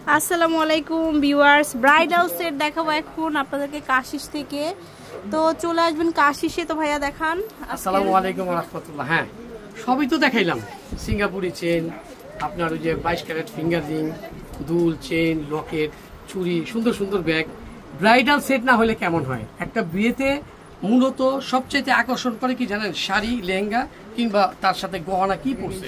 আসসালামু আলাইকুম viewers, bridal set দেখাবো এখন আপনাদেরকে কাশিস থেকে। তো চলে আসবেন কাশিসে। তো ভাইয়া দেখান। আসসালামু আলাইকুম ওয়া রাহমাতুল্লাহ। হ্যাঁ, সবই তো দেখাইলাম। সিঙ্গাপুরি চেন, আপনার ওই যে 22 ক্যারেট ফিঙ্গার রিং, দুল, চেন, লকেট, চুড়ি, সুন্দর সুন্দর ব্যাগ। ব্রাইডাল সেট না হলে কেমন হয়? একটা বিয়েতে মূলত সবচেয়ে আকর্ষণ করে কি জানেন? শাড়ি, লেহেঙ্গা কিংবা তার সাথে গহনা কি পরছে।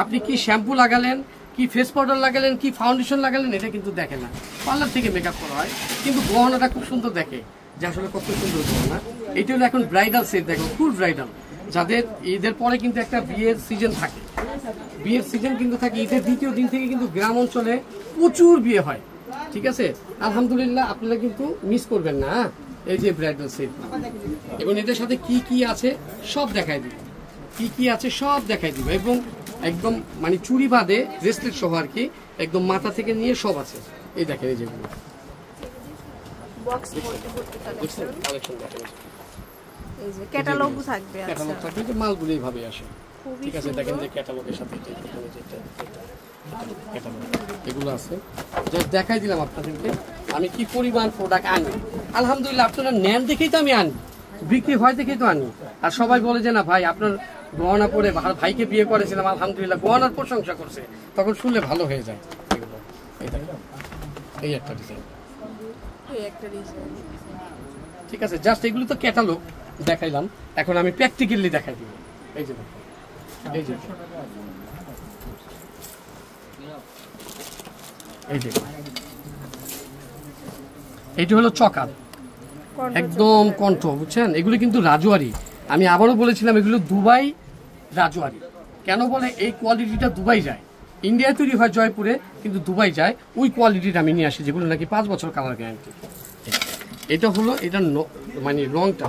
আপনি কি শ্যাম্পু লাগালেন, কি ফেস পাউডার লাগালেন, কি ফাউন্ডেশন লাগালেন, এটা কিন্তু দেখে না। পার্লার থেকে মেকআপ করা হয়, কিন্তু গহনাটা খুব সুন্দর দেখে যে আসলে কত সুন্দর গহনা। এটা হলো এখন ব্রাইডাল সেট। দেখো, ফুল ব্রাইডাল। যাদের ঈদের পরে কিন্তু একটা বিয়ের সিজন থাকে, বিয়ের সিজন কিন্তু থাকে ঈদের দ্বিতীয় দিন থেকে কিন্তু গ্রাম অঞ্চলে প্রচুর বিয়ে হয়। ঠিক আছে, আলহামদুলিল্লাহ, আপনারা কিন্তু মিস করবেন না। এই যে ব্রাইডাল সেট, এবং এদের সাথে কি কি আছে সব দেখাই দিব, কি কি আছে সব দেখাই দিব, এবং একদম মানে চুড়ি বাদে ব্রেসলেট সহ আর কি, একদম মাথা থেকে নিয়ে সব আছে। এই দেখেন, এই যেগুলো ক্যাটালগ থাকবে, ক্যাটালগ থাকবে, যে মালগুলো এইভাবে আসে। ঠিক আছে, দেখেন যে ক্যাটালগের সাথে এগুলো আছে, যে দেখাই দিলাম আপনাদেরকে আমি কি পরিমাণ প্রোডাক্ট আনি। আলহামদুলিল্লাহ, আপনারা নেন দেখেই তো আমি আনি, বিক্রি হয় দেখেই তো আনি। আর সবাই বলে যে না ভাই, আপনার গহনা পরে ভাইকে বিয়ে করেছিলাম, আলহামদুলিল্লাহ গহনার প্রশংসা করছে, তখন শুনলে ভালো হয়ে যায়। এই দেখেন, এই একটা ডিজাইন, ঠিক আছে। জাস্ট এগুলো তো ক্যাটালগ দেখাইলাম, এখন আমি প্র্যাকটিক্যালি দেখাই দিব। এই যে দেখেন, এই যে এই যে এইটা হলো চকার, একদম কণ্ঠ, বুঝছেন? এগুলো কিন্তু রাজওয়ারি। আমি আবারও বলেছিলাম, এগুলো দুবাই রাজওয়ারি। কেন বলে? এই কোয়ালিটিটা দুবাই যায়, ইন্ডিয়ায় তৈরি হয় জয়পুরে, কিন্তু দুবাই যায়। ওই কোয়ালিটিটা আমি নিয়ে আসি, যেগুলো নাকি 5 বছর কালার গ্যারান্টি। এটা হলো এটা মানে লংটা,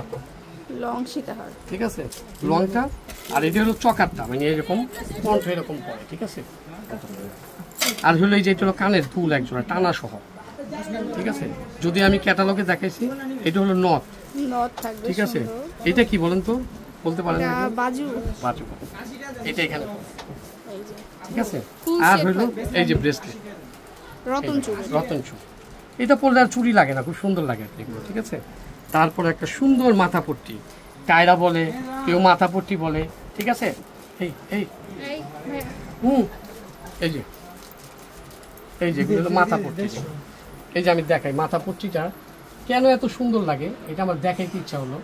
লং সীতাহার, ঠিক আছে, লংটা। আর এটা হলো চকারটা, মানে এরকম কণ্ঠ এরকম পড়ে, ঠিক আছে। আর হলো এই যে এটা হলো কানের দুল একজোড়া টানা সহ, ঠিক আছে। যদি আমি ক্যাটালগে দেখাইছি, এটা হলো নথ, ঠিক আছে। এটা কি বলেন তো, বলতে পারেন? বাজু, বাজু, এটা এখানে, ঠিক আছে। আর হলো এই যে ব্রেসলেট, রতন চুড়ি। এটা পরলে আর চুড়ি লাগে না, খুব সুন্দর লাগে এগুলো, ঠিক আছে। তারপর একটা সুন্দর মাথা পট্টি, টায়রা বলে, কেউ মাথা পট্টি বলে, ঠিক আছে। এই এই এই যে এই যে এগুলো মাথা পট্টি। এই যে আমি দেখাই মাথা পট্টিটা কেন এত সুন্দর লাগে, এটা আমার দেখাইতে ইচ্ছা হলো।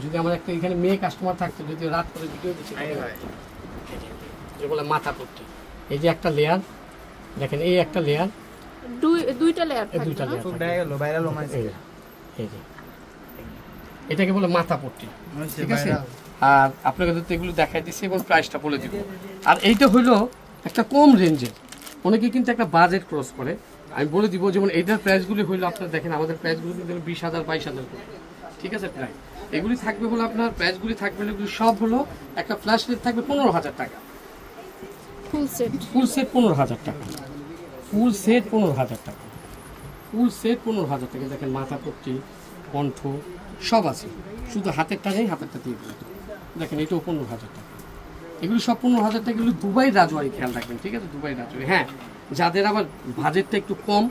যদি আমার একটা এখানে মেয়ে কাস্টমার থাকতো, যদি রাত করে ভিডিও দিচ্ছে, বলে মাথা পট্টি। এই যে একটা লেয়ার দেখেন, এই একটা লেয়ার, দুইটা লেয়ার, এটাকে বলে মাথা পট্টি, ঠিক আছে। আর আপনাকে তো এগুলো দেখাই দিচ্ছি এবং প্রাইসটা বলে দিব। আর এইটা হইলো একটা কম রেঞ্জের, অনেকে কিন্তু একটা বাজেট ক্রস করে, আমি বলে দিব। যেমন এইটার প্রাইসগুলি হইলো, আপনারা দেখেন আমাদের প্রাইসগুলো কিন্তু 20,000 22,000 করে, ঠিক আছে। প্রায় এগুলি থাকবে হলো আপনার প্রাইসগুলি থাকবে এগুলি সব হলো, একটা ফ্ল্যাশ লাইট থাকবে 15,000 টাকা, ফুল সেট 15,000 টাকা, ফুল সেট 15,000 টাকা, ফুল সেট 15,000 টাকা। দেখেন মাথা পট্টি, কণ্ঠ সব আছে, শুধু হাতেরটা নেই, হাতেরটা দিয়ে দেখেন, এটাও 15,000 টাকা। এগুলো সব 15,000 টাকা। এগুলো দুবাই রাজওয়ারি, খেয়াল রাখবেন, ঠিক আছে, দুবাই রাজওয়ারি। হ্যাঁ, যাদের আবার বাজেটটা একটু কম,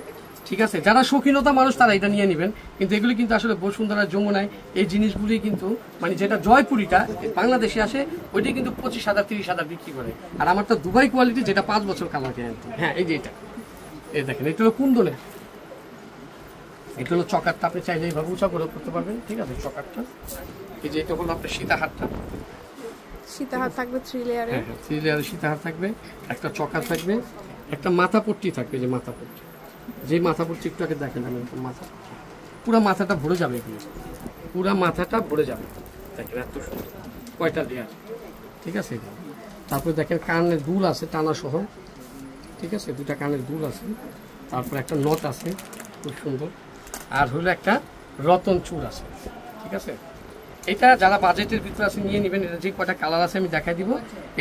ঠিক আছে, যারা শৌখিনতা মানুষ তারা এটা নিয়ে নেবেন। কিন্তু এগুলি কিন্তু আসলে বসুন্ধরা, যমুনায় এই জিনিসগুলি কিন্তু মানে যেটা জয়পুরিটা বাংলাদেশে আসে, ওইটাই কিন্তু 25,000 30,000 বিক্রি করে। আর আমার তো দুবাই কোয়ালিটি, যেটা 5 বছর কালার গ্যারান্টি। হ্যাঁ, এই যে এটা, এই দেখেন, এটা হলো কুন্দনের, এটা হলো চকারটা। আপনি চাইলে এইভাবে উঁচা করে করতে পারবেন, ঠিক আছে, চকারটা। এই যে এটা হলো আপনার সীতাহারটা, সীতাহার থাকবে 3 লেয়ারে, হ্যাঁ 3 লেয়ারে সীতাহার থাকবে, একটা চকার থাকবে, একটা মাথা পট্টি থাকবে। যে মাথা পট্টি, যে মাথা পট্টি একটু আগে দেখেন, আমি মাথা পুরো মাথাটা ভরে যাবে, এগুলো পুরো মাথাটা ভরে যাবে। দেখেন এত সুন্দর, কয়টা লেয়ার, ঠিক আছে। তারপরে দেখেন কানের দুল আছে টানা সহ, ঠিক আছে, 2টা কানের দুল আছে। তারপর একটা নথ আছে, খুব সুন্দর। আর হলো একটা রতন চূড় আছে, ঠিক আছে। এটা যারা বাজেটের ভিতরে আছে নিয়ে নেবেন। এটা যে কয়টা কালার আছে আমি দেখাই দিব।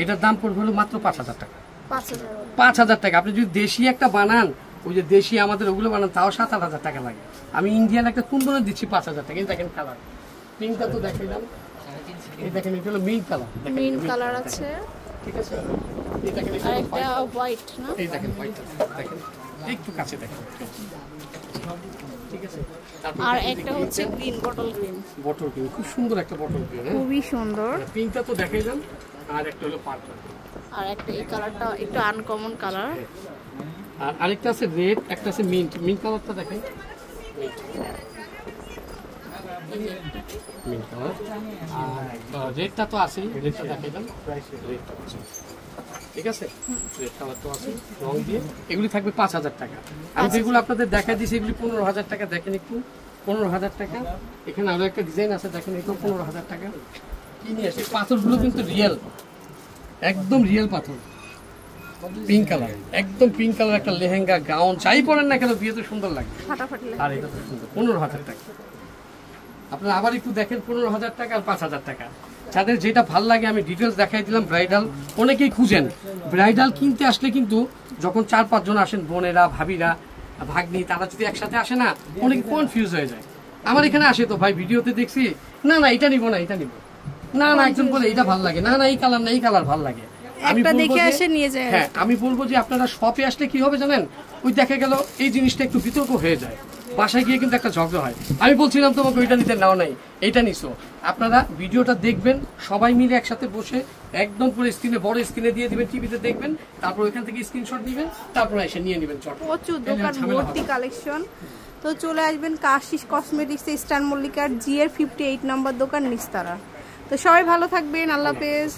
এটার দাম পড়বে হলো মাত্র 5,000 টাকা, 5,000 টাকা। আপনি যদি দেশি একটা বানান, ওই যে দেশি আমাদের ওগুলো বানান, তাও 7-8 টাকা লাগে। আমি ইন্ডিয়ান একটা কুন্দনের দিচ্ছি 5,000 টাকা। এই দেখেন কালার, পিঙ্কটা তো দেখাইলাম, এই দেখেন এটা হলো মিন্ট কালার, মিন্ট কালার আছে, ঠিক আছে। এই দেখেন এটা হোয়াইট, না? এই দেখেন হোয়াইট, দেখেন একটু কাছে দেখো, ঠিক আছে। আর একটা হচ্ছে গ্রিন, বটল গ্রিন, খুব সুন্দর একটা বটল গ্রিন, খুবই সুন্দর। পিঙ্কটা তো দেখাই যান, আর একটা হলো পার্পল, আর একটা এই কালারটা একটু আনকমন কালার। আর আরেকটা আছে রেড, একটা আছে মিন্ট। মিন্ট কালারটা দেখেন, মিন্ট কালার। আর রেডটা তো আছে, রেডটা দেখাই যান, ঠিক আছে। রেড কালার তো আছে রং দিয়ে, এগুলি থাকবে 5000 টাকা। আমি যেগুলো আপনাদের দেখাই দিয়েছি এগুলি 15000 টাকা। দেখেন একটু, 15000 টাকা। এখানে আরো একটা ডিজাইন আছে, দেখেন এটাও 15000 টাকা। কি নিয়ে আসে, পাথরগুলো কিন্তু রিয়েল, একদম রিয়েল পাথর। পিঙ্ক কালার, একদম পিঙ্ক কালার একটা লেহেঙ্গা, গাউন যাই পরেন না কেন বিয়েতে সুন্দর লাগবে। আর এটা তো সুন্দর, 15000 টাকা। আপনারা আবার একটু দেখেন, 15000 টাকা আর 5000 টাকা। যাদের যেটা ভাল লাগে আমি ডিটেলস দেখাই দিলাম। ব্রাইডাল অনেকেই খুঁজেন, ব্রাইডাল কিনতে আসলে কিন্তু যখন 4-5 জন আসেন, বোনেরা, ভাবিরা, ভাগ্নি, তারা যদি একসাথে আসে না, অনেক কনফিউজ হয়ে যায়। আমার এখানে আসে তো ভাই, ভিডিওতে দেখছি, না না এটা নিব না, এটা নিব না, না একজন বলে এটা ভাল লাগে, না না এই কালার না, এই কালার ভাল লাগে। আমি দেখে আসে নিয়ে যায়। হ্যাঁ, আমি বলবো যে আপনারা শপে আসলে কি হবে জানেন, ওই দেখা গেল এই জিনিসটা একটু বিতর্ক হয়ে যায়, বাসায় গিয়ে কিন্তু একটা ঝগড়া হয়। আমি বলছিলাম তোমাকে ওইটা নিতে, নাও নাই, এইটা নিছো। আপনারা ভিডিওটা দেখবেন, সবাই মিলে একসাথে বসে একদম পুরো স্ক্রিনে, বড় স্ক্রিনে দিয়ে দিবেন, টিভিতে দেখবেন, তারপর ওইখান থেকে স্ক্রিনশট নেবেন, তারপর এসে নিয়ে নেবেন। প্রচুর দোকান ভর্তি কালেকশন। তো চলে আসবেন কাশিস কসমেটিক্স, স্টার মল্লিকার GR 58 নম্বর দোকান, নিস্তারা। তো সবাই ভালো থাকবেন, আল্লাহ হাফেজ।